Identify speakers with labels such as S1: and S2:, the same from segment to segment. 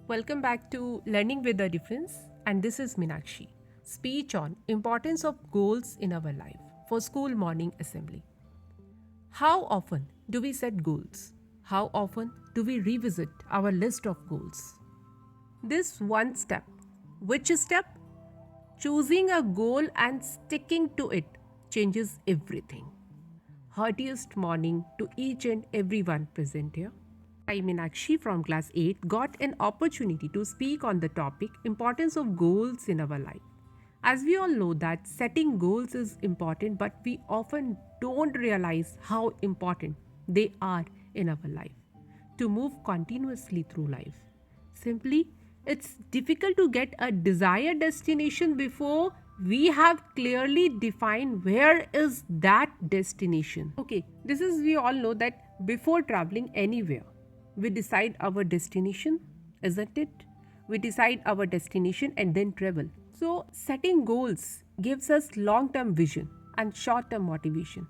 S1: Welcome back to Learning with a Difference, and this is Minakshi. Speech on importance of goals in our life for school morning assembly. How often do we set goals? How often do we revisit our list of goals? This one step. Which step? Choosing a goal and sticking to it changes everything. Heartiest morning to each and everyone present here. I, Meenakshi from class 8, got an opportunity to speak on the topic importance of goals in our life. As we all know that setting goals is important, but we often don't realize how important they are in our life to move continuously through life. Simply, it's difficult to get a desired destination before we have clearly defined where is that destination. Okay, this is we all know that before traveling anywhere, we decide our destination, isn't it? We decide our destination and then travel. So, setting goals gives us long term vision and short term motivation.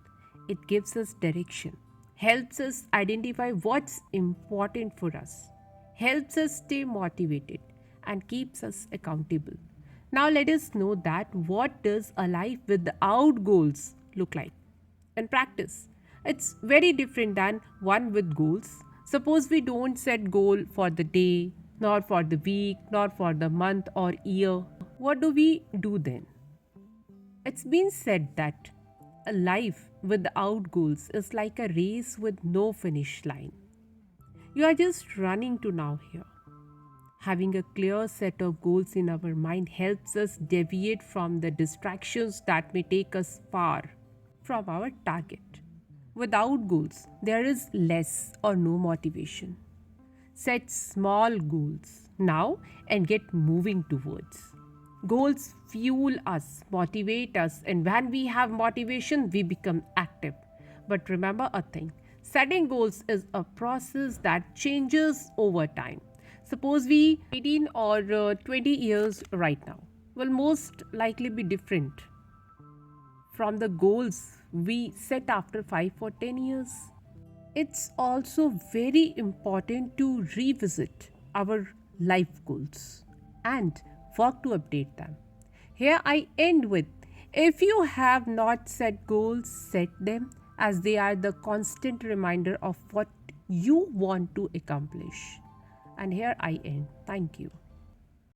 S1: It gives us direction, helps us identify what's important for us, helps us stay motivated, and keeps us accountable. Now, let us know that what does a life without goals look like? In practice, it's very different than one with goals. Suppose we don't set goal for the day, nor for the week, nor for the month or year. What do we do then? It's been said that a life without goals is like a race with no finish line. You are just running to now here. Having a clear set of goals in our mind helps us deviate from the distractions that may take us far from our target. Without goals, there is less or no motivation. Set small goals now and get moving towards. Goals fuel us, motivate us, and when we have motivation, we become active. But remember a thing, setting goals is a process that changes over time. Suppose we 18 or 20 years right now will most likely be different from the goals we set after 5 or 10 years. It's also very important to revisit our life goals and work to update them. Here I end with, if you have not set goals, set them, as they are the constant reminder of what you want to accomplish. And here I end. Thank you.